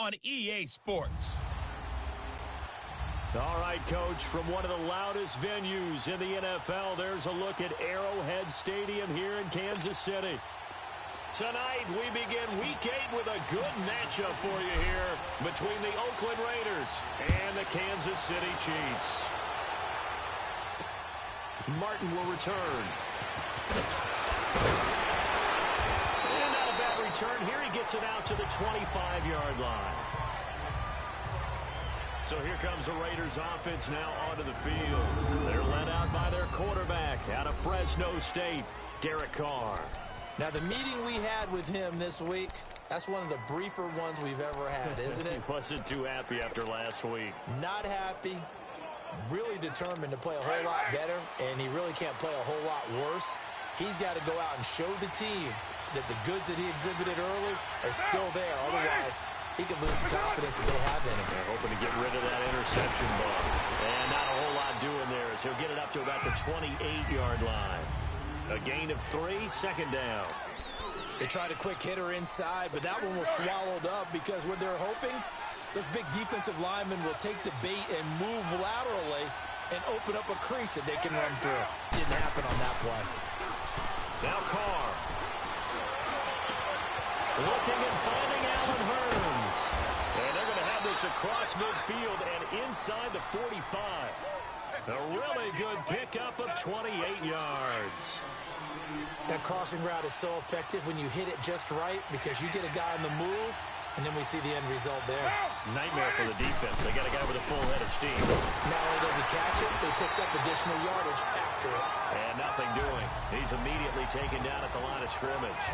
on EA Sports. All right, Coach, from one of the loudest venues in the NFL, there's a look at Arrowhead Stadium here in Kansas City. Tonight, we begin Week 8 with a good matchup for you here between the Oakland Raiders and the Kansas City Chiefs. Martin will return. And not a bad return here. He gets it out to the 25-yard line. So here comes the Raiders offense now onto the field. They're led out by their quarterback out of Fresno State, Derek Carr. Now, the meeting we had with him this week, that's one of the briefer ones we've ever had, isn't it? He wasn't too happy after last week. Not happy. Really determined to play a whole lot better, and he really can't play a whole lot worse. He's got to go out and show the team that the goods that he exhibited early are still there. Otherwise, he could lose the confidence that they have in him. They're hoping to get rid of that interception ball. And not a whole lot doing there as he'll get it up to about the 28-yard line. A gain of 3, second down. They tried a quick hitter inside, but that one was swallowed up because what they're hoping, those big defensive linemen will take the bait and move laterally and open up a crease that they can run through. Didn't happen on that play. Now Carr. Looking and finding Allen Hurns. And they're going to have this across midfield and inside the 45. A really good pickup of 28 yards. That crossing route is so effective when you hit it just right because you get a guy on the move, and then we see the end result there. Nightmare for the defense. They got a guy with a full head of steam. Not only does he catch it, he picks up additional yardage after it. And nothing doing. He's immediately taken down at the line of scrimmage.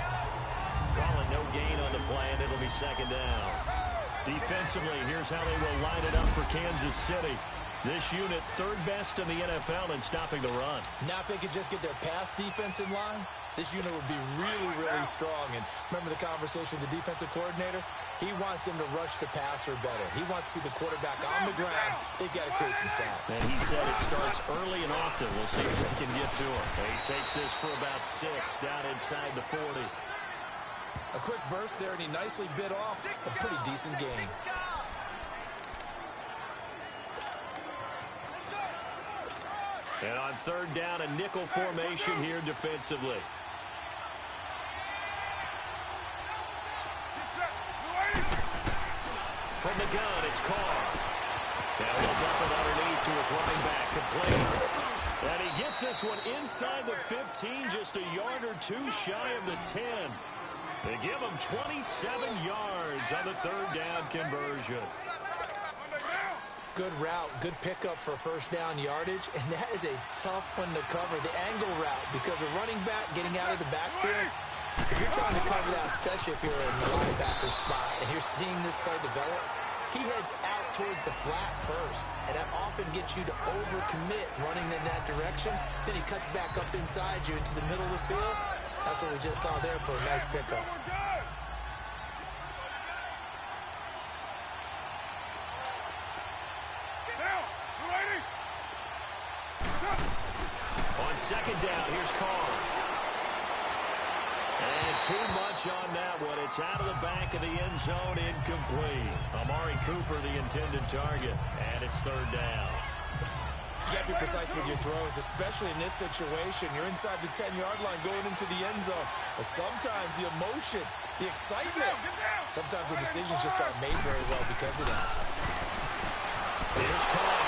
Calling no gain on the play, and it'll be second down. Defensively, here's how they will line it up for Kansas City. This unit, third best in the NFL in stopping the run. Now if they could just get their pass defense in line, this unit would be really, really strong. And remember the conversation with the defensive coordinator? He wants them to rush the passer better. He wants to see the quarterback on the ground. They've got to create some sacks. And he said it starts early and often. We'll see if they can get to him. He takes this for about 6 down inside the 40. A quick burst there, and he nicely bit off a pretty decent gain. And on third down, a nickel formation here defensively. From the gun, it's Carr. Now he'll dump it underneath to his running back, complete. And he gets this one inside the 15, just a yard or two shy of the 10. They give him 27 yards on the third down conversion. Good route, good pickup for first down yardage, and that is a tough one to cover, the angle route, because a running back getting out of the backfield, if you're trying to cover that, especially if you're in the linebacker spot, and you're seeing this play develop, he heads out towards the flat first, and that often gets you to overcommit running in that direction. Then he cuts back up inside you into the middle of the field. That's what we just saw there for a nice pickup. On second down, here's Carr. And too much on that one. It's out of the back of the end zone, incomplete. Amari Cooper, the intended target, and it's third down. You got to be precise with your throws, especially in this situation. You're inside the 10-yard line going into the end zone. But sometimes the emotion, the excitement, sometimes the decisions just aren't made very well because of that. Here's Carr.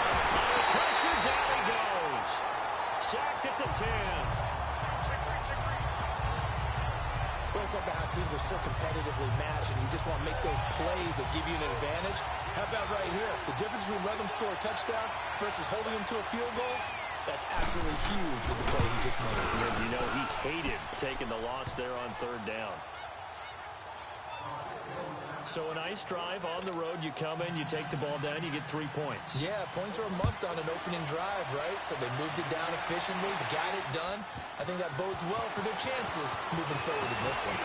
Pressure's out, he goes. Sacked at the 10. Well, it's all about how teams are so competitively matched, and you just want to make those plays that give you an advantage. How about right here? The difference between letting them score a touchdown versus holding them to a field goal, that's absolutely huge with the play he just made. You know, he hated taking the loss there on third down. So a nice drive on the road. You come in, you take the ball down, you get 3 points. Yeah, points are a must on an opening drive, right? So they moved it down efficiently, got it done. I think that bodes well for their chances moving forward in this one.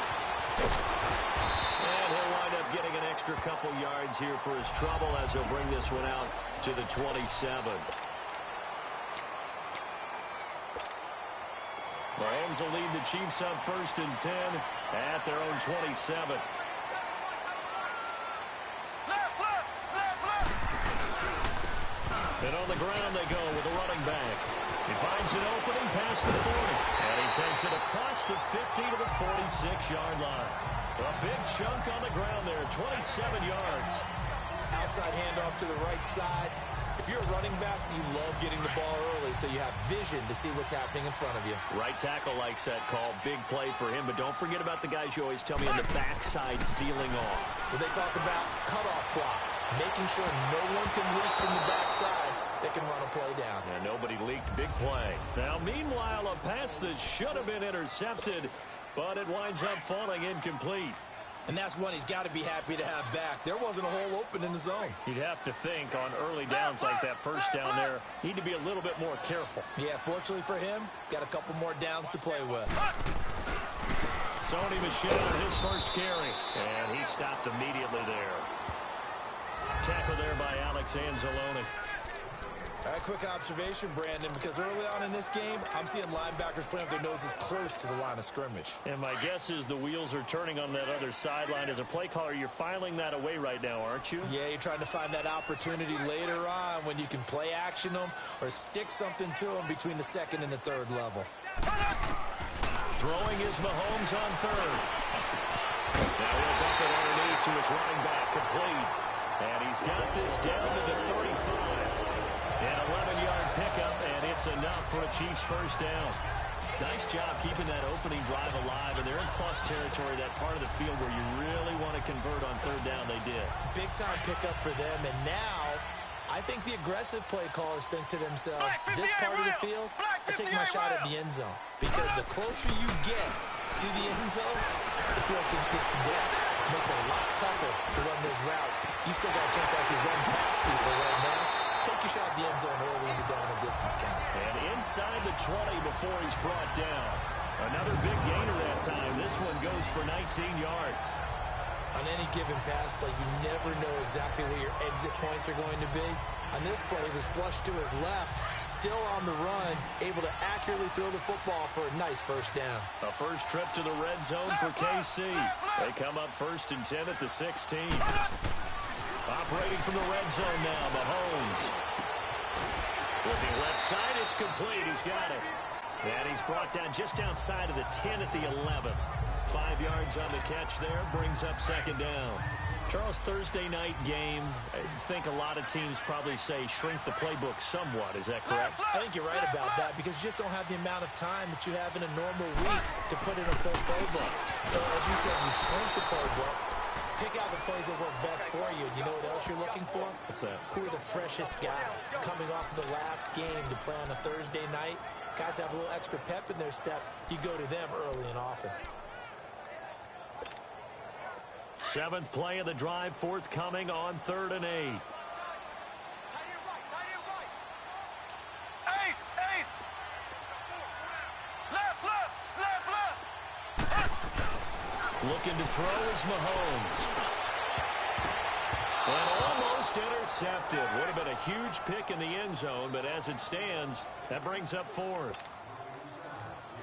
And he'll wind up getting an extra couple yards here for his trouble as he'll bring this one out to the 27. Mahomes will lead the Chiefs up 1st and 10 at their own 27. And on the ground they go with a running back. He finds an opening past the 40. And he takes it across the 50 to the 46-yard line. A big chunk on the ground there, 27 yards. Outside handoff to the right side. If you're a running back, you love getting the ball early so you have vision to see what's happening in front of you. Right tackle likes that call. Big play for him, but don't forget about the guys you always tell me on the backside sealing off. Well, they talk about cutoff blocks, making sure no one can leak from the backside that can run a play down. And nobody leaked. Big play. Now, meanwhile, a pass that should have been intercepted, but it winds up falling incomplete. And that's one he's got to be happy to have back. There wasn't a hole open in the zone. You'd have to think on early downs like that first down there, need to be a little bit more careful. Yeah, fortunately for him, got a couple more downs to play with. Sony Michel, his first carry, and he stopped immediately there. Tackle there by Alex Anzalone. All right, quick observation, Brandon, because early on in this game, I'm seeing linebackers playing with their noses close to the line of scrimmage. And my guess is the wheels are turning on that other sideline. As a play caller, you're filing that away right now, aren't you? Yeah, you're trying to find that opportunity later on when you can play action them or stick something to them between the second and the third level. Throwing is Mahomes on third. Now he'll dump it underneath to his running back, complete. And he's got this down to the 35. An 11-yard pickup, and it's enough for a Chiefs first down. Nice job keeping that opening drive alive, and they're in plus territory, that part of the field where you really want to convert on third down. They did. Big-time pickup for them, and now I think the aggressive play callers think to themselves, this part of the field, I take my shot at the end zone. Because the closer you get to the end zone, the field gets condensed. It makes it a lot tougher to run those routes. You still got a chance to actually run past people right now. Take your shot at the end zone early in the down and distance count. And inside the 20 before he's brought down. Another big gainer that time. This one goes for 19 yards. On any given pass play, you never know exactly where your exit points are going to be. On this play, he was flushed to his left, still on the run, able to accurately throw the football for a nice first down. A first trip to the red zone for KC. They come up 1st and 10 at the 16. Operating from the red zone now, Mahomes. Looking left side, it's complete. He's got it. And he's brought down just outside of the 10 at the 11. 5 yards on the catch there, brings up second down. Charles, Thursday night game, I think a lot of teams probably say shrink the playbook somewhat. Is that correct? I think you're right about that because you just don't have the amount of time that you have in a normal week to put in a full playbook. So, as you said, you shrink the playbook. Pick out the plays that work best for you. You know what else you're looking for? What's that? Who are the freshest guys coming off of the last game to play on a Thursday night? Guys have a little extra pep in their step. You go to them early and often. 7th play of the drive, forthcoming on 3rd and 8. Looking to throw is Mahomes. And almost intercepted. Would have been a huge pick in the end zone, but as it stands, that brings up 4th.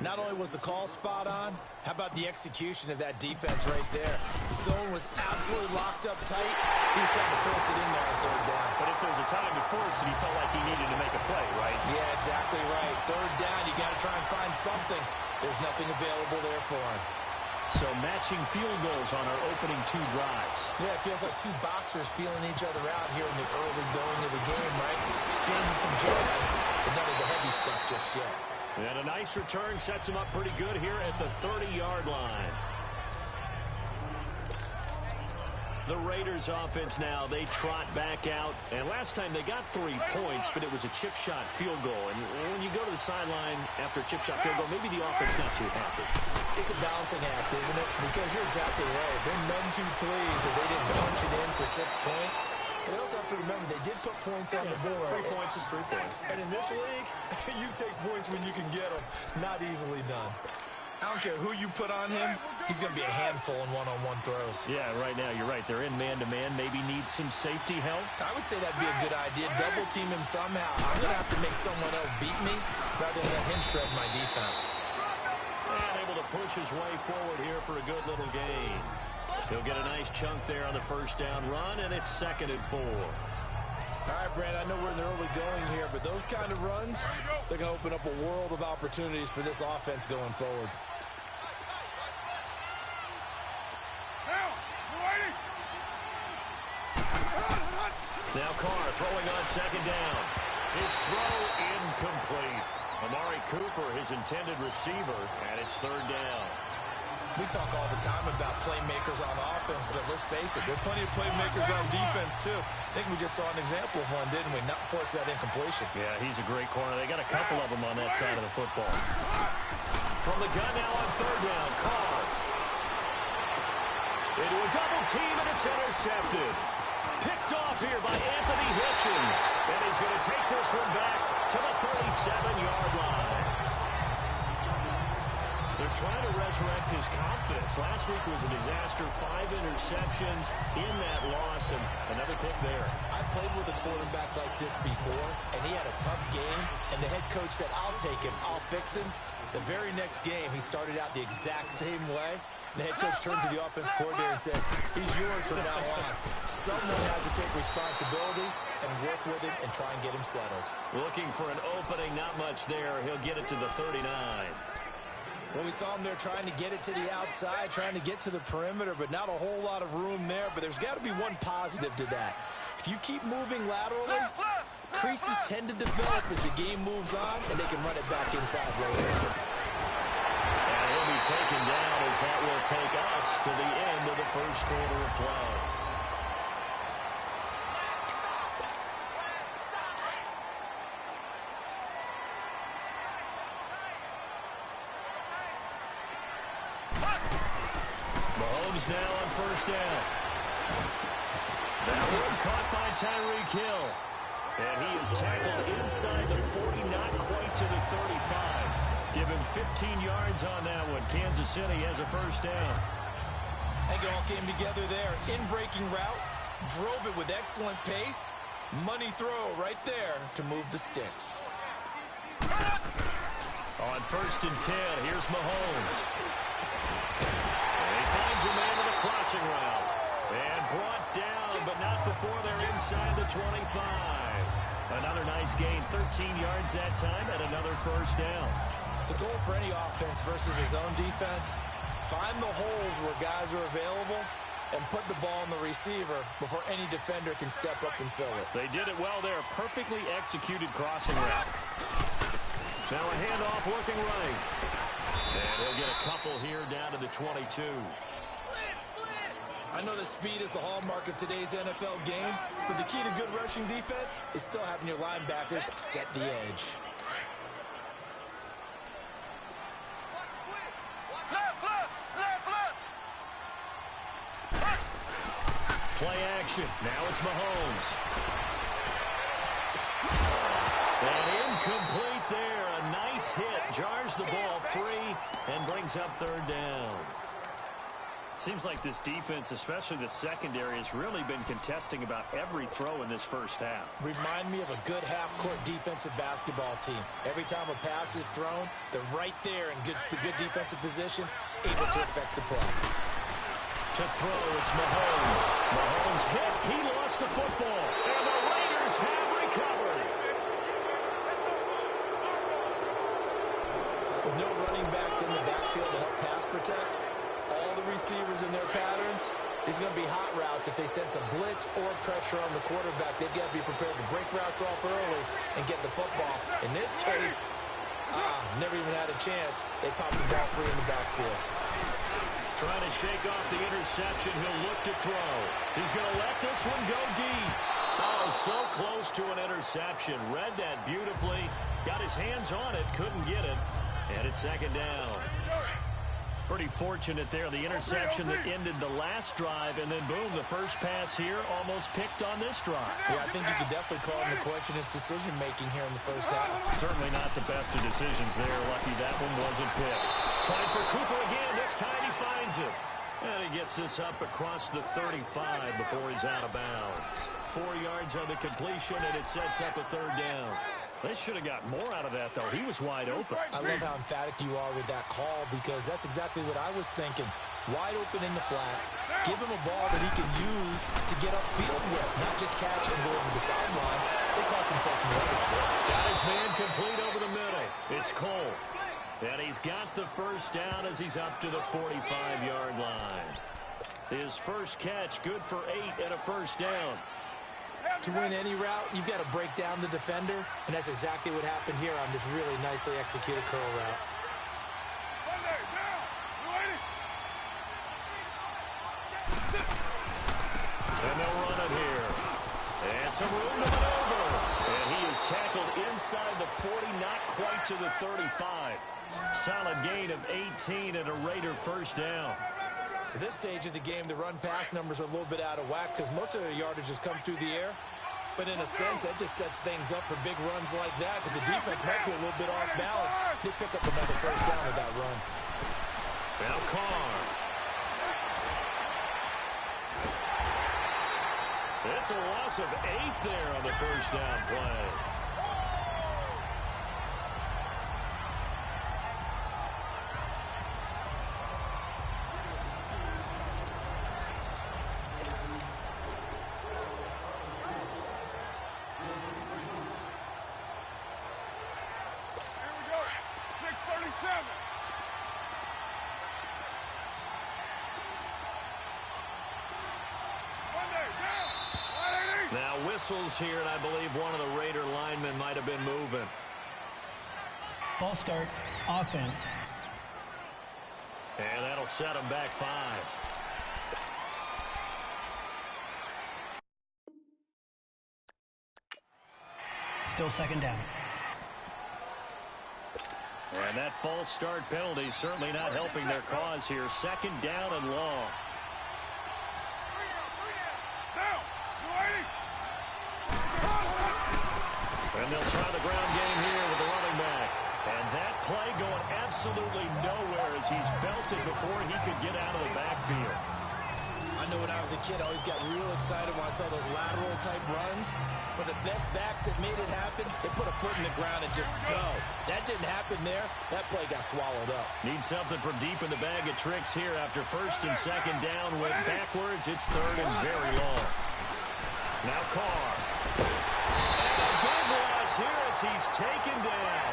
Not only was the call spot on, how about the execution of that defense right there? The zone was absolutely locked up tight. He was trying to force it in there on 3rd down. But if there's a time to force it, he felt like he needed to make a play, right? Yeah, exactly right. 3rd down, you got to try and find something. There's nothing available there for him. So matching field goals on our opening 2 drives. Yeah, it feels like 2 boxers feeling each other out here in the early going of the game, right? Exchanging some jabs, but none of the heavy stuff just yet. And a nice return sets him up pretty good here at the 30-yard line. The Raiders offense now, they trot back out. And last time they got 3 points, but it was a chip shot field goal. And when you go to the sideline after a chip shot field goal, maybe the offense not too happy. It's a balancing act, isn't it? Because you're exactly right. They're none too pleased that they didn't punch it in for 6 points. But they also have to remember they did put points on the board. 3 points is 3 points. And in this league, you take points when you can get them. Not easily done. I don't care who you put on him. He's going to be a handful in one-on-one throws. Yeah, right now, you're right. They're in man-to-man. Maybe need some safety help. I would say that'd be a good idea. Double team him somehow. I'm going to have to make someone else beat me rather than let him shred my defense. And able to push his way forward here for a good little gain. He'll get a nice chunk there on the first down run, and it's 2nd and 4. All right, Brand, I know we're in the early going here, but those kind of runs, they're going to open up a world of opportunities for this offense going forward. Now Carr throwing on second down. His throw incomplete. Amari Cooper, his intended receiver, and it's third down. We talk all the time about playmakers on offense, but let's face it, there are plenty of playmakers on defense, too. I think we just saw an example of one, didn't we? Not force that incompletion. Yeah, he's a great corner. They got a couple of them on that side of the football. From the gun now on third down, Carr. Into a double team, and it's intercepted. Picked off here by Anthony Hitchens. And he's going to take this one back to the 37-yard line. They're trying to resurrect his confidence. Last week was a disaster. 5 interceptions in that loss, and another pick there. I played with a quarterback like this before, and he had a tough game, and the head coach said, I'll take him, I'll fix him. The very next game, he started out the exact same way. The head coach turned to the offense coordinator and said, he's yours from now on. Someone has to take responsibility and work with him and try and get him settled. Looking for an opening, not much there. He'll get it to the 39. Well, we saw him there trying to get it to the outside, trying to get to the perimeter, but not a whole lot of room there. But there's got to be one positive to that. If you keep moving laterally, creases tend to develop as the game moves on, and they can run it back inside later. He'll be taken down as that will take us to the end of the first quarter of play. Mahomes now on first down. That one caught by Tyreek Hill. And he is tackled inside the 40, not quite to the 35. Give him 15 yards on that one. Kansas City has a first down. I think it all came together there. In-breaking route, drove it with excellent pace. Money throw right there to move the sticks. On first and 10, here's Mahomes. And he finds a man with a crossing route. And brought down, but not before they're inside the 25. Another nice gain, 13 yards that time, and another first down. The goal for any offense versus his own defense, find the holes where guys are available and put the ball on the receiver before any defender can step up and fill it. They did it well there. Perfectly executed crossing route. Now a handoff working right. And he'll get a couple here down to the 22. I know that speed is the hallmark of today's NFL game, but the key to good rushing defense is still having your linebackers set the edge. Play action. Now it's Mahomes. And incomplete there. A nice hit. Jars the ball free and brings up third down. Seems like this defense, especially the secondary, has really been contesting about every throw in this first half. Remind me of a good half-court defensive basketball team. Every time a pass is thrown, they're right there in good defensive position, able to affect the play. To throw, it's Mahomes. Mahomes hit. He lost the football. And the Raiders have recovered. With no running backs in the backfield to help pass protect, all the receivers in their patterns, is going to be hot routes. If they sense a blitz or pressure on the quarterback, they've got to be prepared to break routes off early and get the football. In this case, never even had a chance. They popped the ball free in the backfield. Trying to shake off the interception. He'll look to throw. He's going to let this one go deep. Oh, so close to an interception. Read that beautifully. Got his hands on it. Couldn't get it. And it's second down. Pretty fortunate there. The interception that ended the last drive, and then boom, the first pass here almost picked on this drive. Yeah, I think you could definitely call him to question his decision-making here in the first half. Certainly not the best of decisions there. Lucky that one wasn't picked. Trying for Cooper again. This time he finds it. And he gets this up across the 35 before he's out of bounds. 4 yards on the completion, and it sets up a third down. They should have got more out of that, though. He was wide open. I love how emphatic you are with that call, because that's exactly what I was thinking. Wide open in the flat. Give him a ball that he can use to get upfield with, not just catch and go over the sideline, they cost themselves some leverage there. Got his man complete over the middle. It's Cole. And he's got the first down as he's up to the 45-yard line. His first catch, good for 8 and a first down. To win any route, you've got to break down the defender, and that's exactly what happened here on this really nicely executed curl route. And they'll run it here. And some room to maneuver. And he is tackled inside the 40, not quite to the 35. Solid gain of 18 and a Raider first down. At this stage of the game, the run-pass numbers are a little bit out of whack because most of their yardage has come through the air. But in a sense, that just sets things up for big runs like that because the defense might be a little bit off balance. They pick up another first down with that run. Now Carr. It's a loss of 8 there on the first down play. Now whistles here, and I believe one of the Raider linemen might have been moving. False start, offense. And that'll set them back 5. Still second down. And that false start penalty certainly not helping their cause here. Second down and long. And they'll try the ground game here with the running back. And that play going absolutely nowhere as he's belted before he could get out of the backfield. I know when I was a kid, I always got real excited when I saw those lateral-type runs. But the best backs that made it happen, they put a foot in the ground and just go. That didn't happen there. That play got swallowed up. Need something from deep in the bag of tricks here after first and second down. Went backwards. It's third and very long. Now Carr. And a big loss here as he's taken down.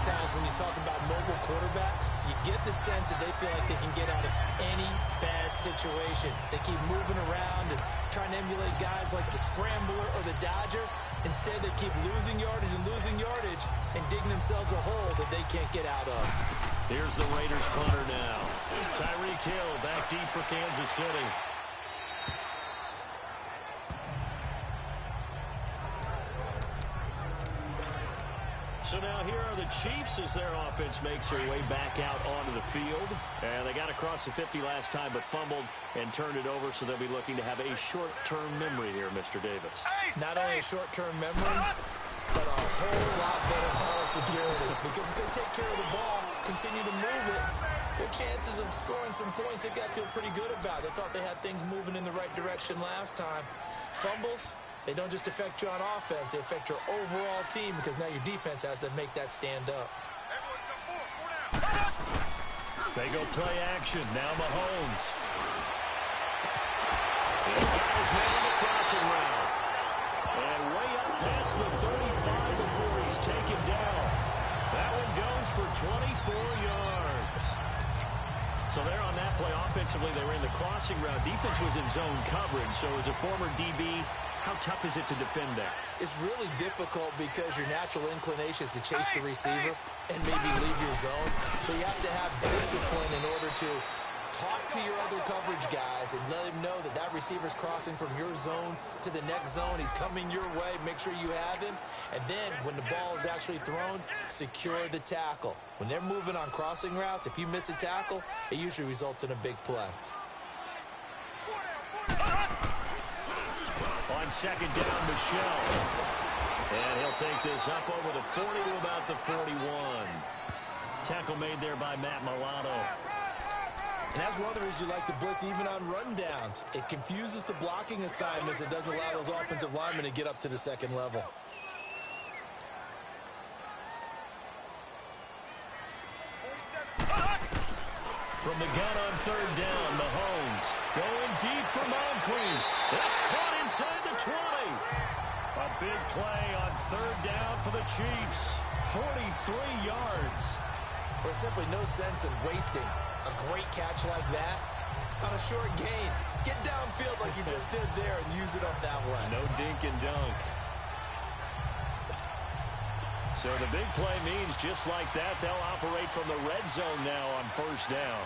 Times when you talk about mobile quarterbacks, you get the sense that they feel like they can get out of any bad situation. They keep moving around and trying to emulate guys like the scrambler or the dodger. Instead, they keep losing yardage and digging themselves a hole that they can't get out of. Here's the Raiders punter now. Tyreek Hill back deep for Kansas City. So now here are the Chiefs as their offense makes their way back out onto the field. And they got across the 50 last time but fumbled and turned it over, so they'll be looking to have a short-term memory here, Mr. Davis. Not only a short-term memory, but a whole lot better ball security. Because if they take care of the ball, continue to move it, their chances of scoring some points, they've got to feel pretty good about. They thought they had things moving in the right direction last time. Fumbles, they don't just affect you on offense, they affect your overall team because now your defense has to make that stand up. They go play action. Now Mahomes. He's got his man on the crossing route. And way up past the 35 before he's taken down. That one goes for 24 yards. So there on that play, offensively, they were in the crossing route. Defense was in zone coverage, so as a former DB, how tough is it to defend that? It's really difficult because your natural inclination is to chase the receiver and maybe leave your zone. So you have to have discipline in order to talk to your other coverage guys and let him know that that receiver's crossing from your zone to the next zone. He's coming your way. Make sure you have him. And then when the ball is actually thrown, secure the tackle. When they're moving on crossing routes, if you miss a tackle, it usually results in a big play. On second down, Michelle. And he'll take this up over the 40 to about the 41. Tackle made there by Matt Milano. And that's one of the reasons you like to blitz even on rundowns. It confuses the blocking assignments. It doesn't allow those offensive linemen to get up to the second level. From the gun on third down, Mahomes going deep for Moncrief. That's caught inside the 20. A big play on third down for the Chiefs. 43 yards. There's simply no sense in wasting a great catch like that on a short gain. Get downfield like you just did there and use it up that way. No dink and dunk. So the big play means just like that, they'll operate from the red zone now on first down.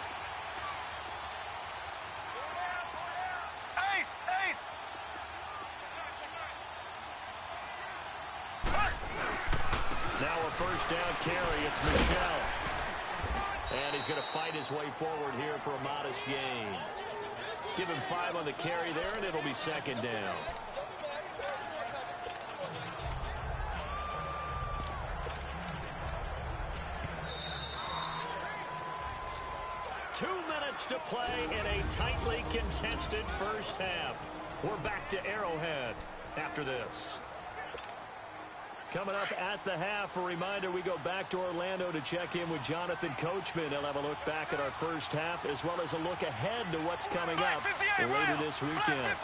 Now a first down carry. It's Michel. And he's going to fight his way forward here for a modest gain. Give him 5 on the carry there, and it'll be second down. To play in a tightly contested first half. We're back to Arrowhead after this. Coming up at the half, a reminder, we go back to Orlando to check in with Jonathan Coachman. He'll have a look back at our first half as well as a look ahead to what's coming up later this weekend.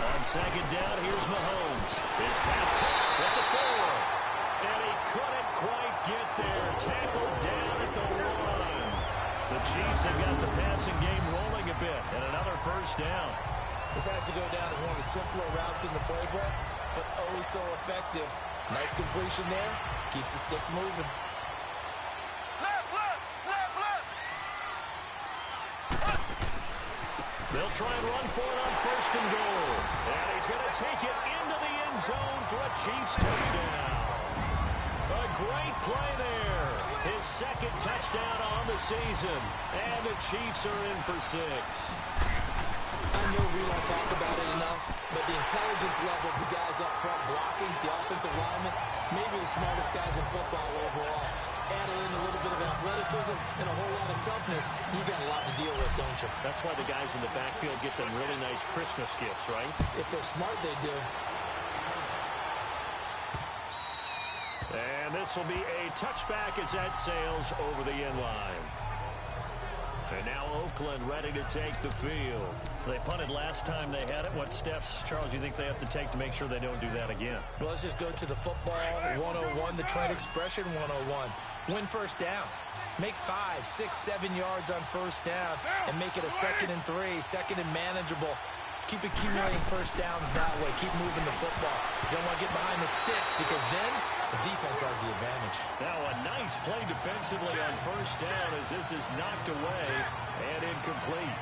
On second down, here's Mahomes. His pass caught at the 4. And he couldn't quite get there. Tackled down at the 1. The Chiefs have got the passing game rolling a bit, and another first down. This has to go down as one of the simpler routes in the playbook, but oh so effective. Nice completion there. Keeps the sticks moving. Left. They'll try and run for it on first and goal. And he's going to take it into the end zone for a Chiefs touchdown. A great play there. His second touchdown on the season. And the Chiefs are in for 6. I know we don't talk about it enough, but the intelligence level of the guys up front blocking, the offensive linemen, maybe the smartest guys in football overall. Add in a little bit of athleticism and a whole lot of toughness, you got a lot to deal with, don't you? That's why the guys in the backfield get them really nice Christmas gifts, right? If they're smart, they do. And this will be a touchback as that sails over the end line. And now Oakland ready to take the field. They punted last time they had it. What steps, Charles, you think they have to take to make sure they don't do that again? Well, let's just go to the football 101, the trade expression 101. Win first down. Make 5, 6, 7 yards on first down and make it a 2nd and 3, second and manageable. Keep accumulating first downs that way. Keep moving the football. You don't want to get behind the sticks because then the defense has the advantage. Now a nice play defensively on first down as this is knocked away and incomplete.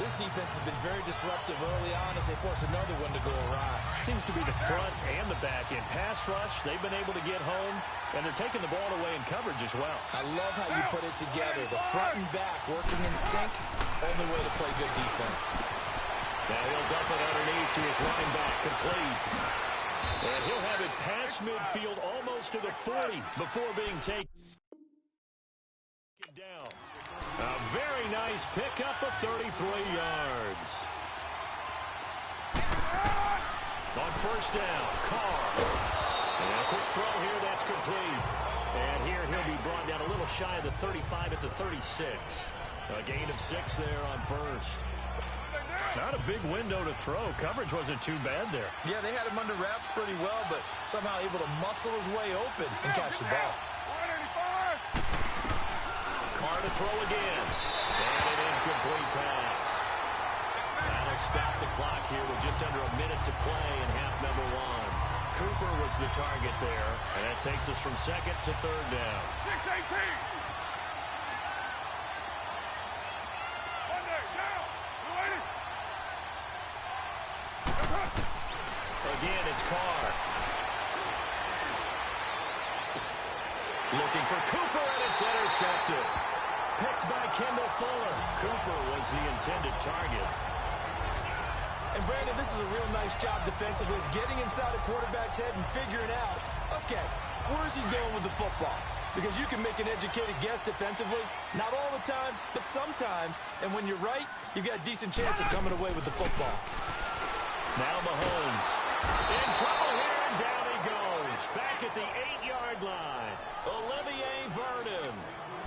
This defense has been very disruptive early on as they force another one to go awry. Seems to be the front and the back end. Pass rush, they've been able to get home, and they're taking the ball away in coverage as well. I love how you put it together. The front and back working in sync, only way to play good defense. Now he'll dump it underneath to his running back, complete. And he'll have it past midfield almost to the 40 before being taken down. A very nice pickup of 33 yards. On first down, Carr. And a quick throw here, that's complete. And here he'll be brought down a little shy of the 35 at the 36. A gain of 6 there on first. Not a big window to throw. Coverage wasn't too bad there. Yeah, they had him under wraps pretty well, but somehow able to muscle his way open and catch the ball. Carr to throw again. And an incomplete pass. That'll stop the clock here with just under a minute to play in half number 1. Cooper was the target there, and that takes us from second to third down. 6-18. Again, it's Carr. Looking for Cooper, and it's intercepted. Picked by Kendall Fuller. Cooper was the intended target. And Brandon, this is a real nice job defensively, getting inside a quarterback's head and figuring out, okay, where's he going with the football? Because you can make an educated guess defensively, not all the time, but sometimes. And when you're right, you've got a decent chance of coming away with the football. Now Mahomes in trouble here, and down he goes. Back at the 8-yard line. Olivier Vernon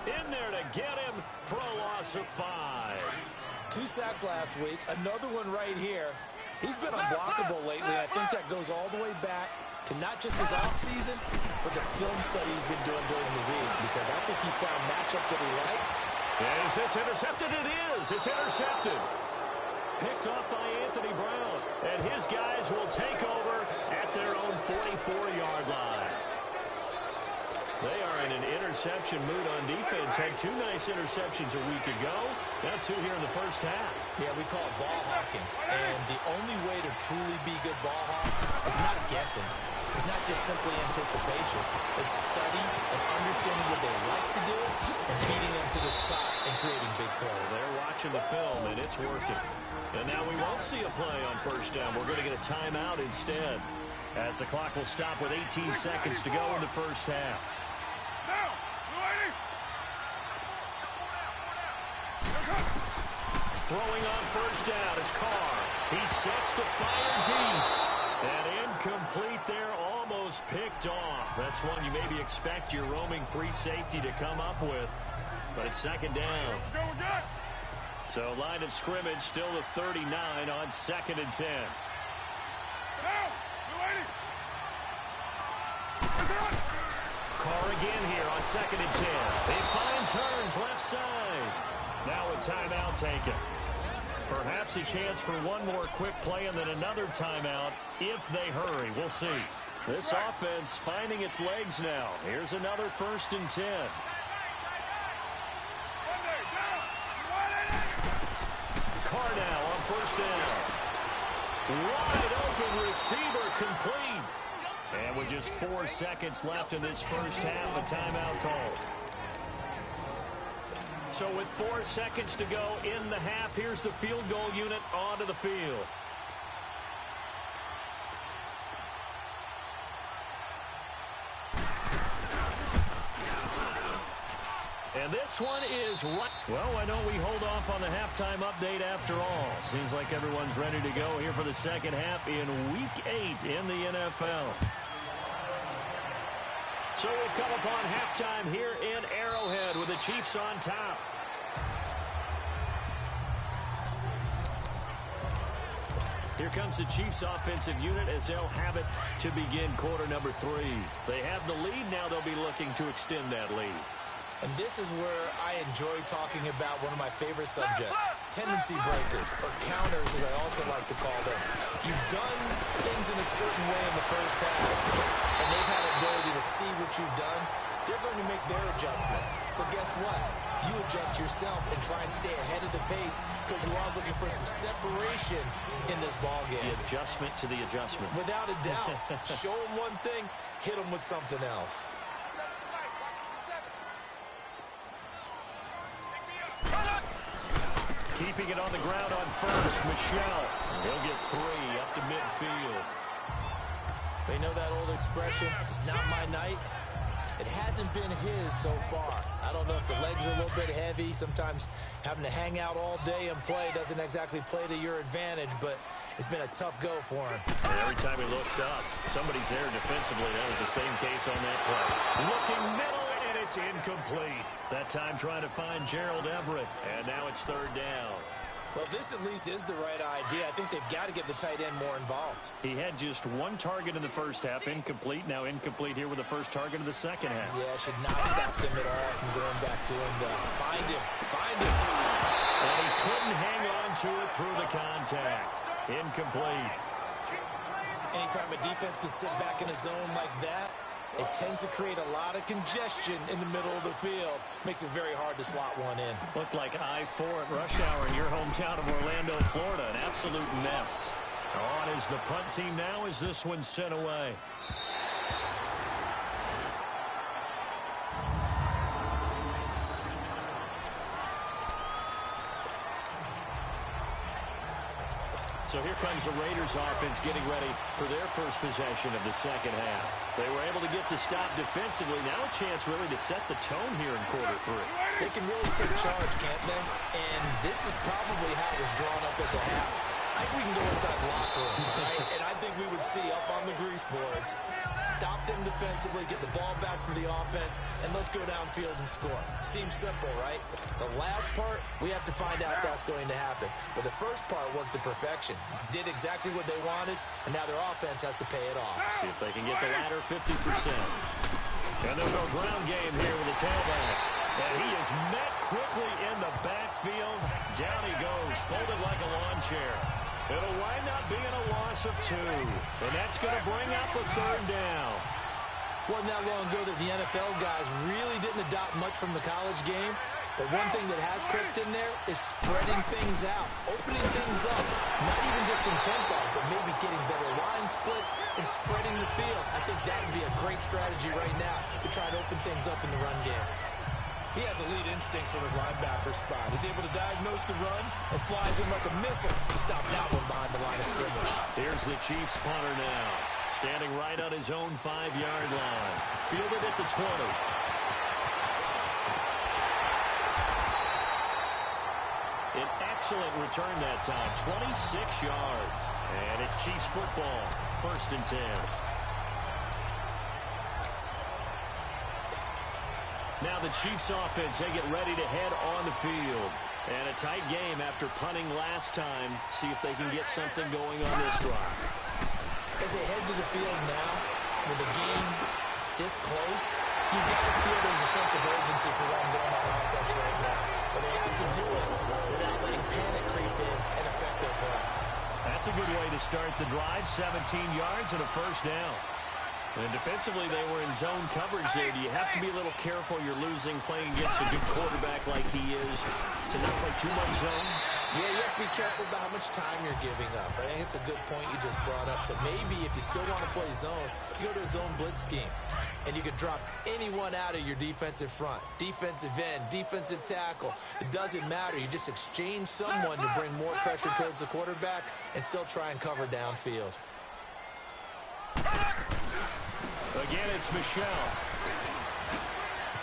in there to get him. loss of 5. 2 sacks last week, another one right here. He's been unblockable lately. I think that goes all the way back to not just his offseason, but the film study he's been doing during the week, because I think he's found matchups that he likes. Is this intercepted? It is. It's intercepted. Picked off by Anthony Brown. And his guys will take over at their own 44-yard line. They are in an interception mood on defense. Had 2 nice interceptions a week ago. Now 2 here in the first half. Yeah, we call it ball hawking. And the only way to truly be good ball hawks is not guessing. It's not just simply anticipation. It's study and understanding what they like to do and beating them to the spot and creating big plays. They're watching the film, and it's working. And now we won't see a play on first down. We're going to get a timeout instead, as the clock will stop with 18 seconds to go in the first half. Throwing on first down is Carr. He sets to fire deep. And incomplete there, almost picked off. That's one you maybe expect your roaming free safety to come up with. But it's second down. So line of scrimmage still the 39 on 2nd and 10. Carr again here on 2nd and 10. He finds Hearns left side. Now a timeout taken. Perhaps a chance for one more quick play and then another timeout if they hurry. We'll see. This offense finding its legs now. Here's another 1st and 10. Carr now on first down. Wide open receiver complete. And with just 4 seconds left in this first half, a timeout called. So with 4 seconds to go in the half, here's the field goal unit onto the field. And this one is right. Well, why don't we hold off on the halftime update after all? Seems like everyone's ready to go here for the second half in Week 8 in the NFL. So we've come upon halftime here in Arrowhead with the Chiefs on top. Here comes the Chiefs offensive unit as they'll have it to begin quarter number 3. They have the lead. Now they'll be looking to extend that lead. And this is where I enjoy talking about one of my favorite subjects, tendency breakers, or counters as I also like to call them. You've done things in a certain way in the first half, and they've had the ability to see what you've done. They're going to make their adjustments. So guess what? You adjust yourself and try and stay ahead of the pace because you are looking for some separation in this ballgame. The adjustment to the adjustment. Without a doubt. Show them one thing, hit them with something else. Keeping it on the ground on first, Michelle. He'll get 3 up to midfield. They know that old expression, it's not my night. It hasn't been his so far. I don't know if the legs are a little bit heavy. Sometimes having to hang out all day and play doesn't exactly play to your advantage, but it's been a tough go for him. And every time he looks up, somebody's there defensively. That was the same case on that play. Looking middle, and it's incomplete. That time trying to find Gerald Everett, and now it's 3rd down. Well, this at least is the right idea. I think they've got to get the tight end more involved. He had just 1 target in the first half, incomplete. Now incomplete here with the first target of the second half. Yeah, should not stop them at all from going back to him. Find him. Find him. And he couldn't hang on to it through the contact. Incomplete. Anytime a defense can sit back in a zone like that, it tends to create a lot of congestion in the middle of the field. Makes it very hard to slot one in. Looked like I-4 at rush hour in your hometown of Orlando, Florida. An absolute mess. On is the punt team now as this one's sent away. So here comes the Raiders offense getting ready for their first possession of the second half. They were able to get the stop defensively. Now a chance really to set the tone here in quarter 3. They can really take charge, can't they? And this is probably how it was drawn up at the half. I I think we can go inside the locker room, right? And I think we would see up on the grease boards, stop them defensively, get the ball back for the offense, and let's go downfield and score. Seems simple, right? The last part, we have to find out if that's going to happen. But the first part worked to perfection. Did exactly what they wanted, and now their offense has to pay it off. See if they can get the latter 50%. And they'll go ground game here with a tailback. And he is met quickly in the backfield. Down he goes, folded like a lawn chair. It'll wind up being a loss of 2. And that's going to bring up a third down. Wasn't that long ago that the NFL guys really didn't adopt much from the college game. But one thing that has crept in there is spreading things out, opening things up. Not even just in tempo, but maybe getting better line splits and spreading the field. I think that would be a great strategy right now to try to open things up in the run game. He has elite instincts from his linebacker spot. He's able to diagnose the run and flies in like a missile to stop that one behind the line of scrimmage. Here's the Chiefs punter now, standing right on his own 5-yard line. Fielded at the 20. An excellent return that time, 26 yards. And it's Chiefs football, 1st and 10. Now the Chiefs offense, they get ready to head on the field. And a tight game after punting last time. See if they can get something going on this drive. As they head to the field now, with the game this close, you've got to feel there's a sense of urgency for them going on offense right now. But they have to do it without letting panic creep in and affect their play. That's a good way to start the drive. 17 yards and a 1st down. And defensively, they were in zone coverage there. Do you have to be a little careful you're losing playing against a good quarterback like he is to not play too much zone? Yeah, you have to be careful about how much time you're giving up. I think it's a good point you just brought up. So maybe if you still want to play zone, you go to a zone blitz scheme. And you can drop anyone out of your defensive front. Defensive end, defensive tackle. It doesn't matter. You just exchange someone to bring more pressure towards the quarterback and still try and cover downfield. Again, it's Michel.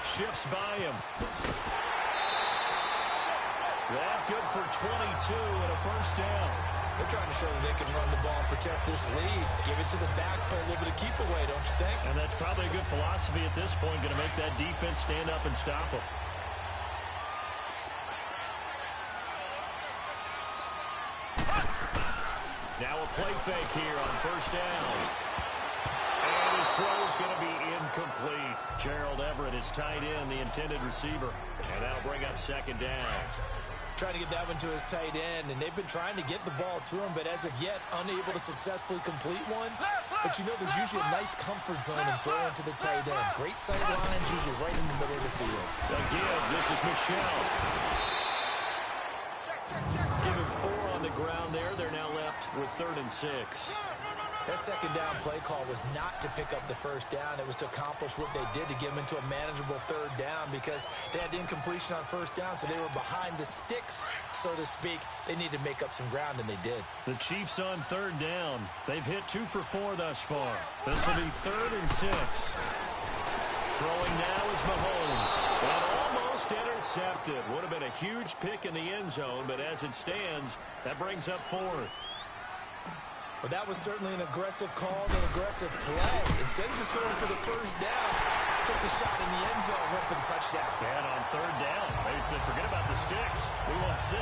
Shifts by him. That good for 22 and a 1st down. They're trying to show that they can run the ball and protect this lead. Give it to the backs, play a little bit of keep away, don't you think? And that's probably a good philosophy at this point, going to make that defense stand up and stop them. Now a play fake here on 1st down. And his throw is going to be incomplete. Gerald Everett is tight end, the intended receiver. And that'll bring up 2nd down. Trying to get that one to his tight end, and they've been trying to get the ball to him, but as of yet, unable to successfully complete one. But you know there's usually a nice comfort zone in throwing to the tight end. Great sight lines, usually right in the middle of the field. Again, this is Michel. Give him 4 on the ground there. They're now left with 3rd and 6. That 2nd down play call was not to pick up the 1st down. It was to accomplish what they did to get them into a manageable 3rd down because they had incompletion on 1st down, so they were behind the sticks, so to speak. They needed to make up some ground, and they did. The Chiefs on 3rd down. They've hit 2 for 4 thus far. This will be 3rd and 6. Throwing now is Mahomes. And almost intercepted. Would have been a huge pick in the end zone, but as it stands, that brings up 4th. Well, that was certainly an aggressive call and an aggressive play. Instead of just going for the 1st down, took the shot in the end zone, went for the touchdown. And on 3rd down, they said, forget about the sticks. We want 6.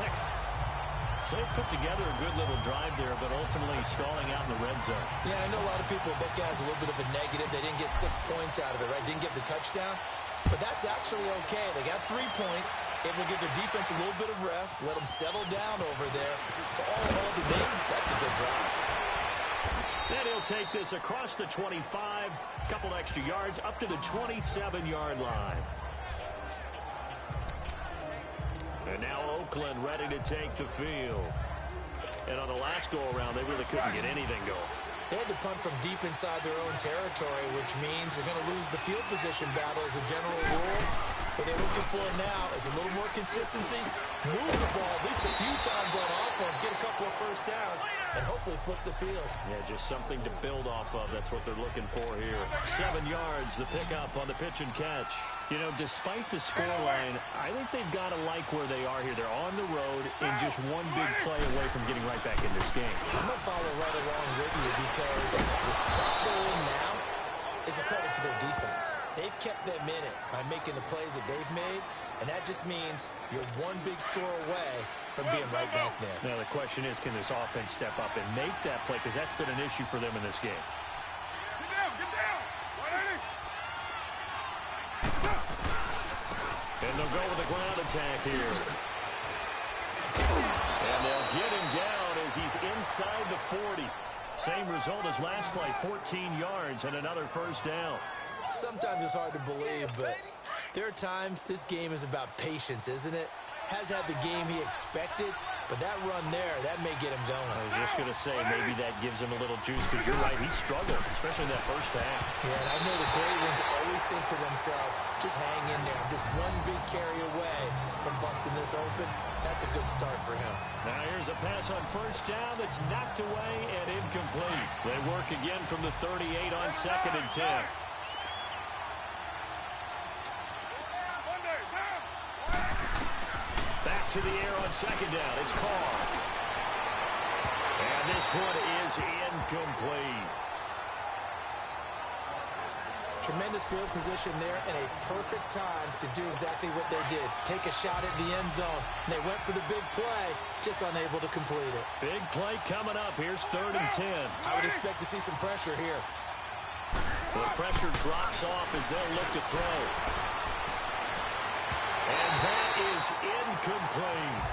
So they put together a good little drive there, but ultimately stalling out in the red zone. Yeah, I know a lot of people look at it as a little bit of a negative. They didn't get 6 points out of it, right? Didn't get the touchdown. But that's actually okay. They got 3 points. It will give their defense a little bit of rest, let them settle down over there. So all in all, today, that's a good drive. Then he'll take this across the 25, couple extra yards, up to the 27-yard line. And now Oakland ready to take the field. And on the last go-around, they really couldn't get anything going. They had to punt from deep inside their own territory, which means they're going to lose the field position battle as a general rule. What they're looking for now is a little more consistency, move the ball at least a few times on offense, get a couple of first downs, and hopefully flip the field. Yeah, just something to build off of. That's what they're looking for here. 7 yards, the pickup on the pitch and catch. You know, despite the scoreline, I think they've got to like where they are here. They're on the road and just one big play away from getting right back in this game. I'm going to follow right along with you because the spot they're in now is a credit to their defense. They've kept them in it by making the plays that they've made, and that just means you're one big score away from being right back there. Now, the question is, can this offense step up and make that play? Because that's been an issue for them in this game. Get down, get down. And they'll go with a ground attack here. And they'll get him down as he's inside the 40. Same result as last play, 14 yards and another first down. Sometimes it's hard to believe, but there are times this game is about patience, isn't it? Has had the game he expected, but that run there, that may get him going. I was just going to say, maybe that gives him a little juice, because you're right, he struggled, especially in that first half. Yeah, and I know the great ones always think to themselves, just hang in there. Just one big carry away from busting this open. That's a good start for him. Now here's a pass on first down that's knocked away and incomplete. They work again from the 38 on 2nd and 10. Back to the air on 2nd down. It's Carr. And this one is incomplete. Tremendous field position there and a perfect time to do exactly what they did. Take a shot at the end zone. And they went for the big play, just unable to complete it. Big play coming up. Here's 3rd and 10. I would expect to see some pressure here. The pressure drops off as they'll look to throw. And that is incomplete.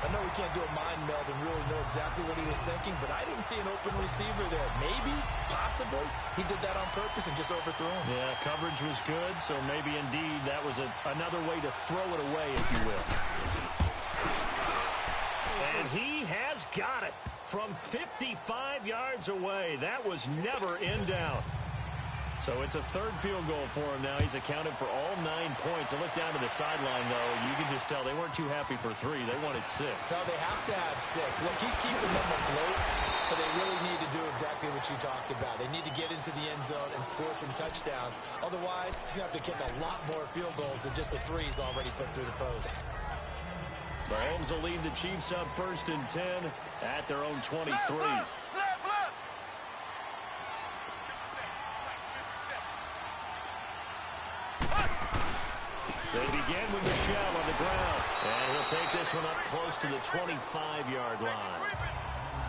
I know we can't do a mind meld and really know exactly what he was thinking, but I didn't see an open receiver there. Maybe, possibly, he did that on purpose and just overthrew him. Yeah, coverage was good, so maybe indeed that was another way to throw it away, if you will. And he has got it from 55 yards away. That was never in doubt. So it's a 3rd field goal for him now. He's accounted for all 9 points. I look down to the sideline, though. You can just tell they weren't too happy for 3. They wanted 6. So they have to have 6. Look, he's keeping them afloat, but they really need to do exactly what you talked about. They need to get into the end zone and score some touchdowns. Otherwise, he's going to have to kick a lot more field goals than just the 3 he's already put through the post. Mahomes will lead the Chiefs up 1st and 10 at their own 23. They begin with Michel on the ground. And he'll take this one up close to the 25-yard line.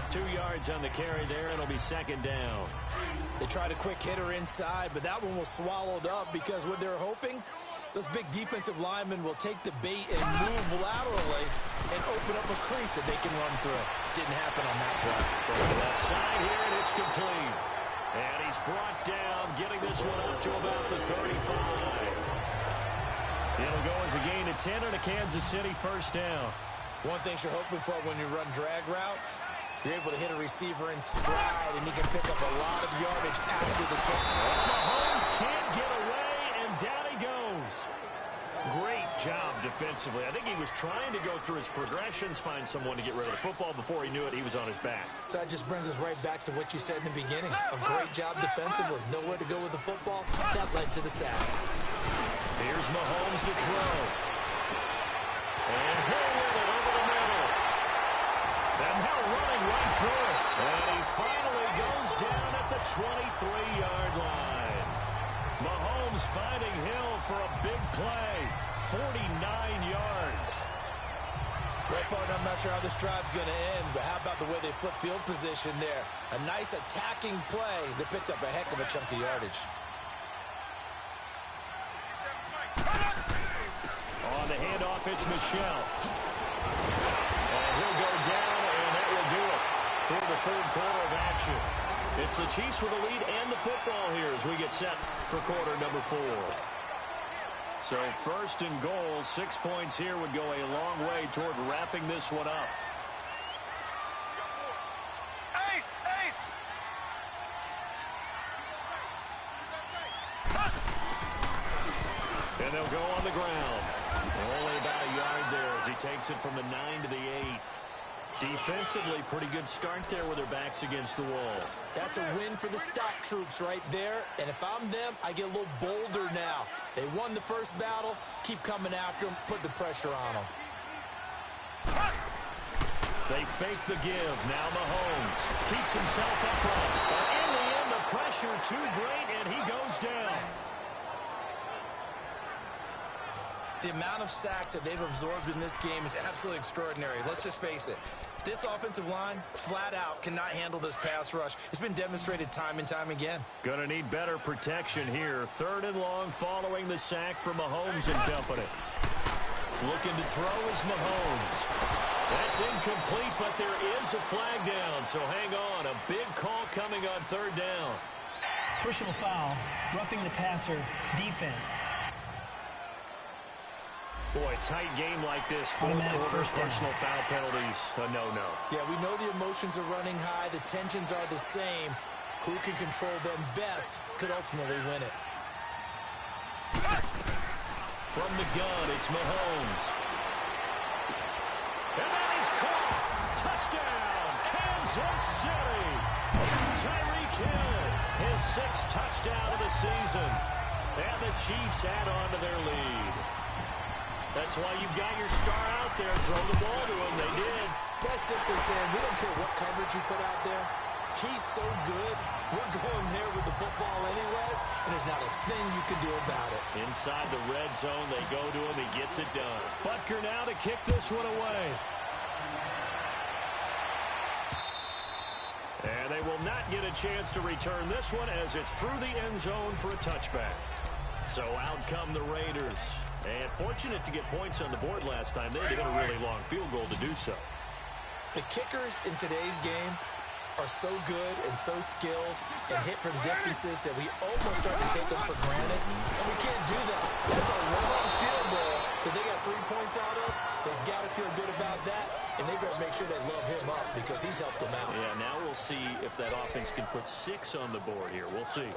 2 yards on the carry there, and it'll be 2nd down. They tried a quick hitter inside, but that one was swallowed up because what they're hoping, those big defensive linemen will take the bait and move laterally and open up a crease that they can run through. Didn't happen on that play. From the left side here, and it's complete. And he's brought down, getting this one up to about the 35. It'll go as a gain of 10 and a Kansas City first down. One thing you're hoping for when you run drag routes, you're able to hit a receiver in stride, and he can pick up a lot of yardage after the catch. Mahomes can't get away, and down he goes. Great job defensively. I think he was trying to go through his progressions, find someone to get rid of the football. Before he knew it, he was on his back. So that just brings us right back to what you said in the beginning. A great job defensively. Nowhere to go with the football. That led to the sack. Here's Mahomes to throw. And Hill with it over the middle. And Hill running right through it. And he finally goes down at the 23-yard line. Mahomes finding Hill for a big play. 49 yards. Well, partner, I'm not sure how this drive's going to end, but how about the way they flip field position there? A nice attacking play that picked up a heck of a chunk of yardage. On the handoff, it's Michel. And he'll go down, and that will do it for the 3rd quarter of action. It's the Chiefs with the lead and the football here as we get set for quarter number 4. So 1st and goal, 6 points here would go a long way toward wrapping this one up. And they'll He'll go on the ground. Only about a yard there as he takes it from the 9 to the 8. Defensively, pretty good start there with their backs against the wall. That's a win for the stock troops right there. And if I'm them, I get a little bolder now. They won the first battle. Keep coming after them. Put the pressure on them. They fake the give. Now Mahomes keeps himself upright. But in the end, the pressure too great, and he goes down. The amount of sacks that they've absorbed in this game is absolutely extraordinary. Let's just face it. This offensive line, flat out, cannot handle this pass rush. It's been demonstrated time and time again. Going to need better protection here. 3rd and long following the sack from Mahomes and company. Looking to throw is Mahomes. That's incomplete, but there is a flag down, so hang on. A big call coming on 3rd down. Personal foul, roughing the passer, defense. Boy, tight game like this. 4th quarter personal foul penalties. No. Yeah, we know the emotions are running high. The tensions are the same. Who can control them best could ultimately win it. From the gun, it's Mahomes. And that is caught. Touchdown, Kansas City. Tyreek Hill, his 6th touchdown of the season. And the Chiefs add on to their lead. That's why you've got your star out there. Throw the ball to him. They did. That's simply saying we don't care what coverage you put out there. He's so good. We're going there with the football anyway, and there's not a thing you can do about it. Inside the red zone, they go to him. He gets it done. Butker now to kick this one away. And they will not get a chance to return this one as it's through the end zone for a touchback. So out come the Raiders. And fortunate to get points on the board last time. They did a really long field goal to do so. The kickers in today's game are so good and so skilled and hit from distances that we almost start to take them for granted. And we can't do that. That's a long field goal that they got 3 points out of. They've got to feel good about that. And they better make sure they love him up because he's helped them out. Yeah, now we'll see if that offense can put 6 on the board here. We'll see.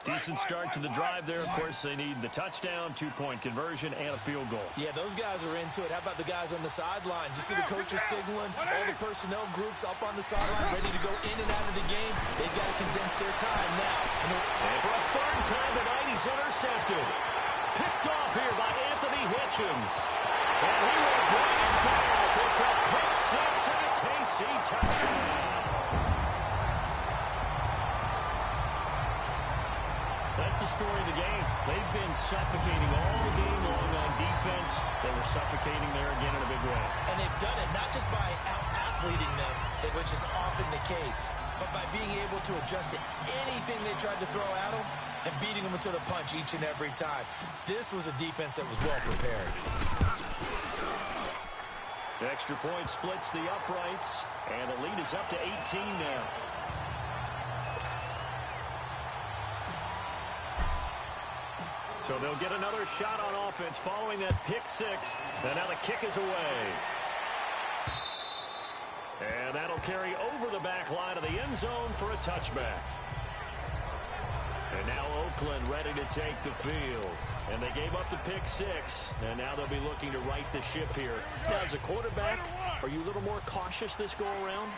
Decent start to the drive there. Of course, they need the touchdown, 2-point conversion, and a field goal. Yeah, those guys are into it. How about the guys on the sideline? You see the coaches signaling, all the personnel groups up on the sideline, ready to go in and out of the game. They've got to condense their time now. And for a 3rd time tonight, he's intercepted. Picked off here by Anthony Hitchens. And he will bring it back. It's a pick 6 and a KC touchdown. That's the story of the game. They've been suffocating all the game long on defense. They were suffocating there again in a big way. And they've done it not just by out-athleting them, which is often the case, but by being able to adjust to anything they tried to throw at them and beating them into the punch each and every time. This was a defense that was well prepared. The extra point splits the uprights, and the lead is up to 18 now. So they'll get another shot on offense following that pick 6. And now the kick is away. And that'll carry over the back line of the end zone for a touchback. And now Oakland ready to take the field. And they gave up the pick 6. And now they'll be looking to right the ship here. Now, as a quarterback, are you a little more cautious this go-around?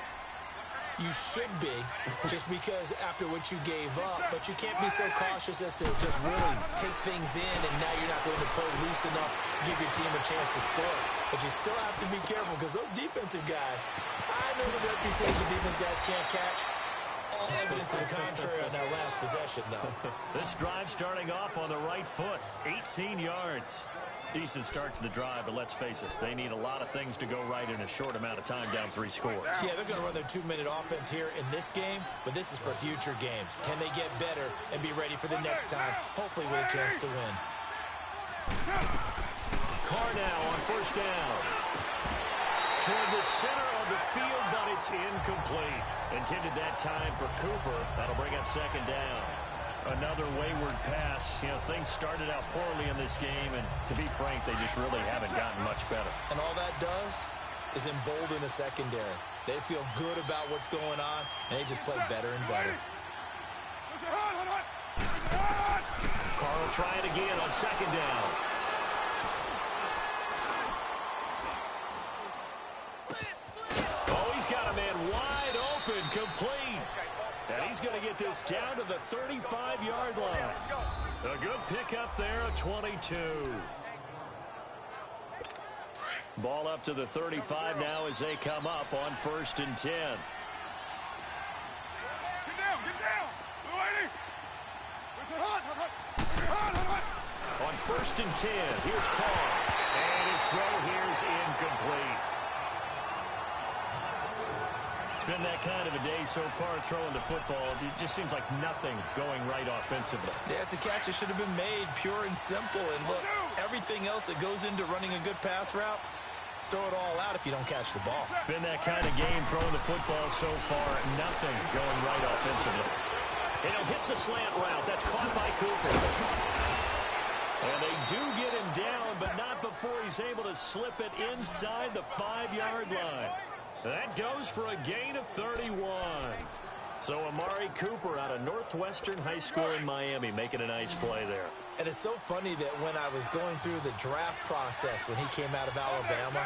You should be, just because after what you gave up, but you can't be so cautious as to just really take things in, and now you're not going to play loose enough to give your team a chance to score. But you still have to be careful, because those defensive guys, I know the reputation defense guys can't catch. All evidence to the contrary on that last possession, though. This drive starting off on the right foot, 18 yards. Decent start to the drive, but let's face it, they need a lot of things to go right in a short amount of time, down 3 scores. Yeah, they're going to run their 2-minute offense here in this game, but this is for future games. Can they get better and be ready for the next time, hopefully with a chance to win? Carr now on 1st down. Toward the center of the field, but it's incomplete. Intended that time for Cooper. That'll bring up 2nd down. Another wayward pass. You know, things started out poorly in this game, and to be frank, they just really haven't gotten much better. And all that does is embolden the secondary. They feel good about what's going on, and they just play better and better. Carr will try it again on 2nd down. And he's going to get this down to the 35-yard line. A good pickup there, a 22. Ball up to the 35 now as they come up on 1st and 10. Get down, get down. Lady. On 1st and 10, here's Carr. And his throw here is incomplete. It's been that kind of a day so far throwing the football. It just seems like nothing going right offensively. Yeah, it's a catch that should have been made, pure and simple. And look, everything else that goes into running a good pass route, throw it all out if you don't catch the ball. Been that kind of game throwing the football so far. Nothing going right offensively. And he'll hit the slant route. That's caught by Cooper. And they do get him down, but not before he's able to slip it inside the 5-yard line. That goes for a gain of 31. So Amari Cooper out of Northwestern High School in Miami making a nice play there. And it's so funny that when I was going through the draft process when he came out of Alabama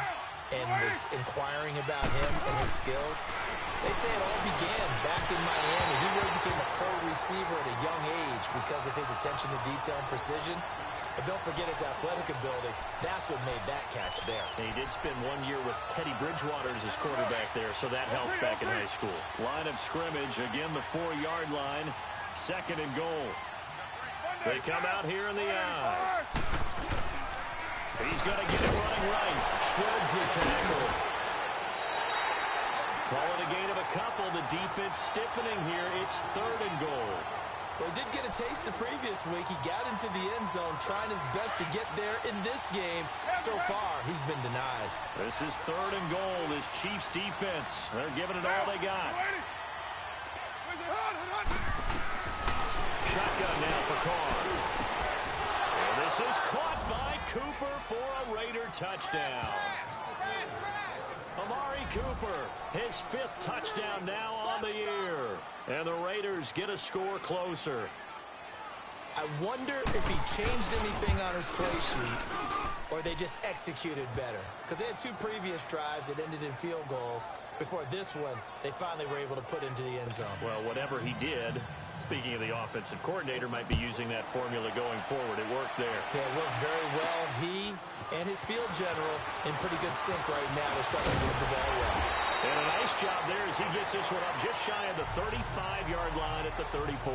and was inquiring about him and his skills, they say it all began back in Miami. He really became a pro receiver at a young age because of his attention to detail and precision. But don't forget his athletic ability. That's what made that catch there. He did spend 1 year with Teddy Bridgewater as his quarterback there, so that helped back in high school. Line of scrimmage, again the 4-yard line, 2nd and goal. They come out here in the eye. He's going to get it running right. Shreds the tackle. Call it a gain of a couple. The defense stiffening here. It's 3rd and goal. Well, he did get a taste the previous week. He got into the end zone, trying his best to get there in this game. So far, he's been denied. This is 3rd and goal. This Chiefs defense, they're giving it all they got. Shotgun now for Carr. And this is caught by Cooper for a Raider touchdown. Amari Cooper, his 5th touchdown now on the year. And the Raiders get a score closer. I wonder if he changed anything on his play sheet or they just executed better. Because they had 2 previous drives that ended in field goals. Before this one, they finally were able to put into the end zone. Well, whatever he did, speaking of the offensive coordinator, might be using that formula going forward. It worked there. Yeah, it works very well. He and his field general in pretty good sync right now. They're starting to move the ball well. And a nice job there as he gets this one up just shy of the 35-yard line at the 34.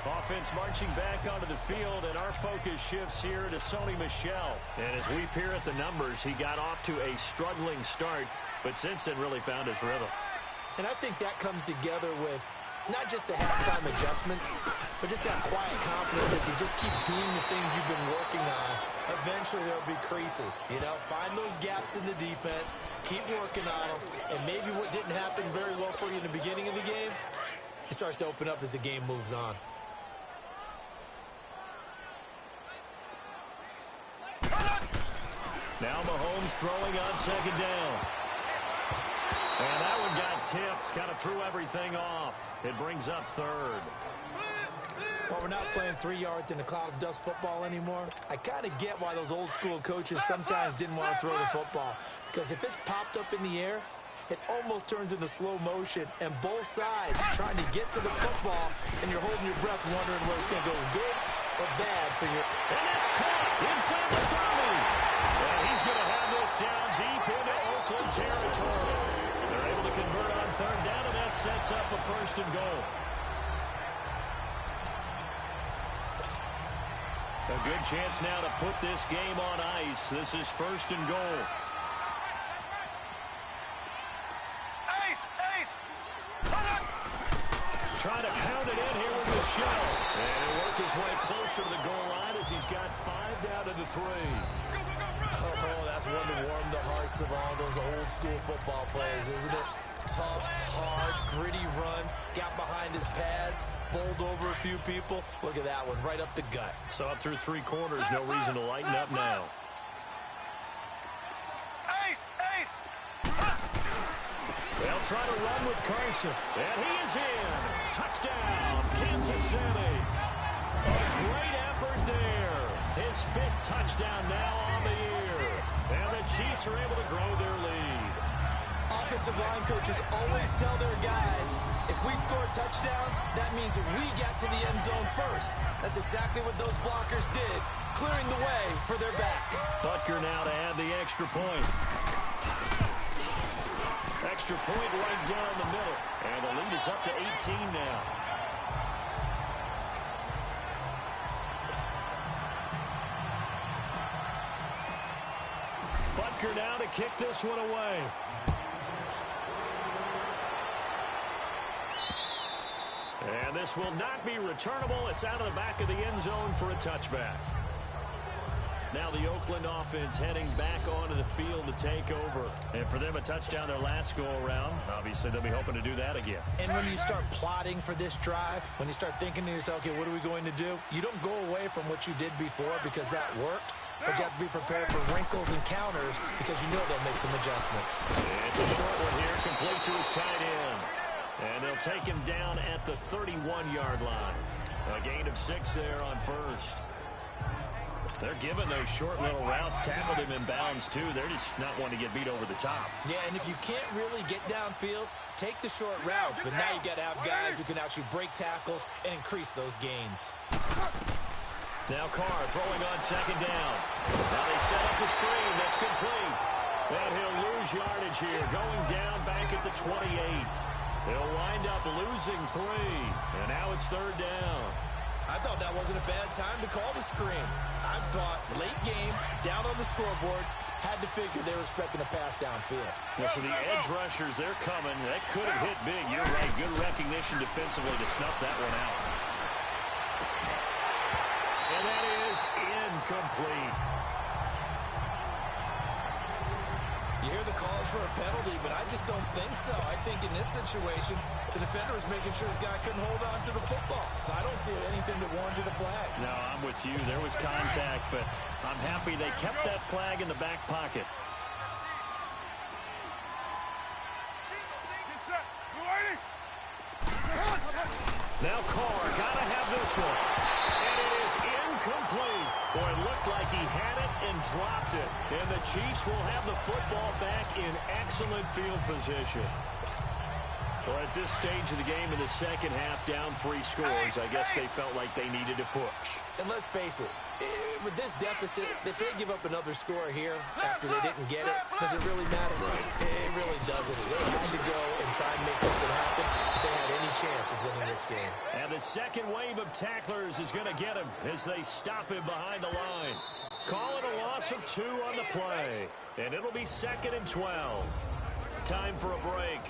Offense marching back onto the field, and our focus shifts here to Sony Michel. And as we peer at the numbers, he got off to a struggling start, but since then really found his rhythm. And I think that comes together with not just the halftime adjustments, but just that quiet confidence. If you just keep doing the things you've been working on, eventually there'll be creases. You know, find those gaps in the defense, keep working on them, and maybe what didn't happen very well for you in the beginning of the game, it starts to open up as the game moves on. Now Mahomes throwing on 2nd down. And that one got tipped, kind of threw everything off. It brings up 3rd. Well, we're not playing 3 yards in a cloud of dust football anymore. I kind of get why those old school coaches sometimes didn't want to throw the football. Because if it's popped up in the air, it almost turns into slow motion. And both sides trying to get to the football, and you're holding your breath wondering whether it's going to go good or bad for your... And that's caught inside the 30. And he's going to have this down deep into Oakland territory. They're able to convert on 3rd down, and that sets up a 1st and goal. A good chance now to put this game on ice. This is 1st and goal. Trying to pound it in here with Michel. And he'll work his way closer to the goal line as he's got 5 down to the 3. Oh, that's one to warm the hearts of all those old school football players, isn't it? Tough, hard, gritty run, got behind his pads, bowled over a few people. Look at that one, right up the gut. So up through 3 quarters, no reason to lighten up now. They'll try to run with Carson, and he is in. Touchdown, Kansas City. A great effort there. His 5th touchdown now on the year. And the Chiefs are able to grow their lead. offensive line coaches always tell their guys, if we score touchdowns, that means we get to the end zone first. That's exactly what those blockers did, clearing the way for their back. Butker now to add the extra point. Extra point right down the middle. And the lead is up to 18 now. Butker now to kick this one away. And this will not be returnable. It's out of the back of the end zone for a touchback. Now the Oakland offense heading back onto the field to take over. And for them, a touchdown their last go-around. Obviously, they'll be hoping to do that again. And when you start plotting for this drive, when you start thinking to yourself, okay, what are we going to do? You don't go away from what you did before because that worked. But you have to be prepared for wrinkles and counters because you know they'll make some adjustments. It's a short one here, complete to his tight end. And they'll take him down at the 31-yard line. A gain of 6 there on first. They're giving those short little routes, tackled him in bounds too. They're just not wanting to get beat over the top. Yeah, and if you can't really get downfield, take the short routes. But now you got to have guys who can actually break tackles and increase those gains. Now Carr throwing on second down. Now they set up the screen. That's complete. And he'll lose yardage here, going down back at the 28. He'll wind up losing 3. And now it's third down. I thought that wasn't a bad time to call the screen. I thought late game, down on the scoreboard, had to figure they were expecting a pass downfield. Yeah, so the edge rushers, they're coming. That could have hit big. You're right. Good recognition defensively to snuff that one out. And that is incomplete. You hear the calls for a penalty, but I just don't think so. I think in this situation, the defender was making sure his guy couldn't hold on to the football. So I don't see anything that warranted a flag. No, I'm with you. There was contact, but I'm happy they kept that flag in the back pocket. Now Carr, gotta have this one. And it is incomplete. Boy, it looked like he had it and dropped it. And the Chiefs will have the football back in excellent field position. Well, at this stage of the game in the second half, down 3 scores, I guess they felt like they needed to push. And let's face it, with this deficit, if they give up another score here after they didn't get it, does it really matter? It really doesn't. They had to go and try and make something happen if they had any chance of winning this game. And the second wave of tacklers is going to get him as they stop him behind the line. Call it a loss of 2 on the play. And it'll be 2nd and 12. Time for a break.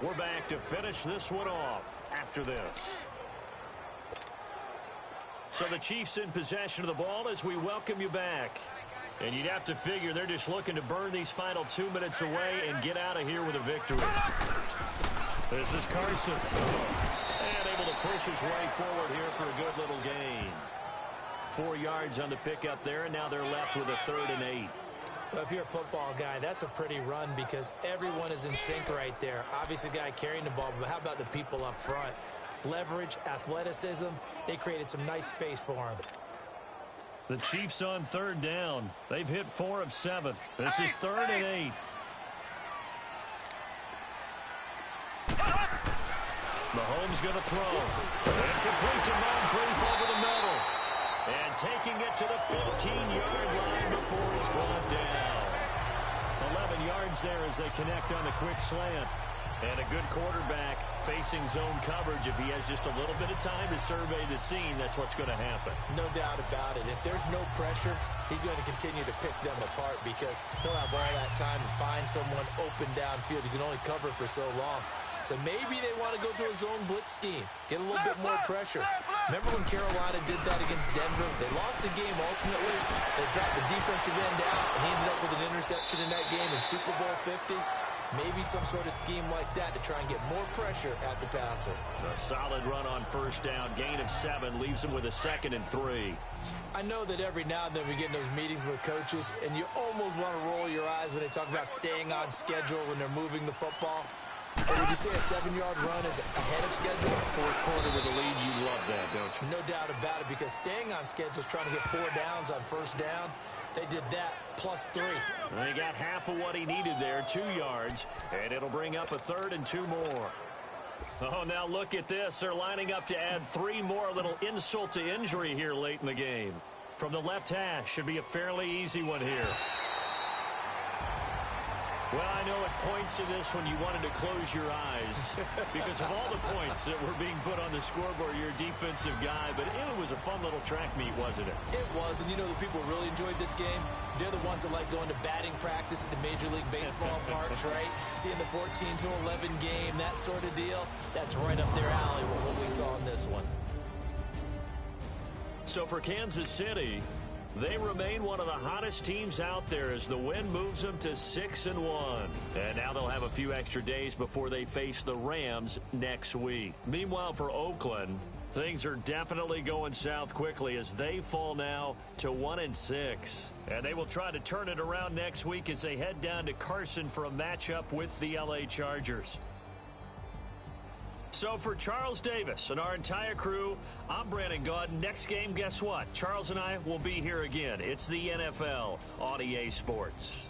We're back to finish this one off after this. So the Chiefs in possession of the ball as we welcome you back. And you'd have to figure they're just looking to burn these final 2 minutes away and get out of here with a victory. This is Carson. And able to push his way forward here for a good little gain. 4 yards on the pickup there, and now they're left with a 3rd and 8. So if you're a football guy, that's a pretty run because everyone is in sync right there. Obviously, the guy carrying the ball, but how about the people up front? Leverage, athleticism, they created some nice space for him. The Chiefs on 3rd down. They've hit 4 of 7. This is 3rd and 8. Mahomes going to throw. And complete to Moncrief over the middle. And taking it to the 15-yard line before he's brought down. 11 yards there as they connect on the quick slant. And a good quarterback facing zone coverage. If he has just a little bit of time to survey the scene, that's what's going to happen. No doubt about it. If there's no pressure, he's going to continue to pick them apart because he'll have all that time to find someone open downfield. You can only cover for so long. So maybe they want to go to a zone blitz scheme, get a little bit more pressure. Remember when Carolina did that against Denver? They lost the game ultimately. They dropped the defensive end out, and he ended up with an interception in that game in Super Bowl 50. Maybe some sort of scheme like that to try and get more pressure at the passer. A solid run on 1st down. Gain of 7 leaves him with a 2nd and 3. I know that every now and then we get in those meetings with coaches, and you almost want to roll your eyes when they talk about staying on schedule when they're moving the football. Or would you say a 7-yard run is ahead of schedule? 4th quarter with a lead, you love that, don't you? No doubt about it, because staying on schedule is trying to get 4 downs on 1st down. They did that +3. They got half of what he needed there, 2 yards, and it'll bring up a 3rd and 2 more. Oh, now look at this. They're lining up to add 3 more, a little insult to injury here late in the game. From the left hash, should be a fairly easy one here. Well, I know at points in this one you wanted to close your eyes because of all the points that were being put on the scoreboard. You're a defensive guy, but it was a fun little track meet, wasn't it? It was, and you know the people who really enjoyed this game? They're the ones that like going to batting practice at the Major League Baseball parks, right? Seeing the 14-11 game, that sort of deal, that's right up their alley with what we saw in this one. So for Kansas City, they remain one of the hottest teams out there as the win moves them to 6-1. And now they'll have a few extra days before they face the Rams next week. Meanwhile, for Oakland, things are definitely going south quickly as they fall now to 1-6. And they will try to turn it around next week as they head down to Carson for a matchup with the LA Chargers. So for Charles Davis and our entire crew, I'm Brandon Gaud. Next game, guess what? Charles and I will be here again. It's the NFL on EA Sports.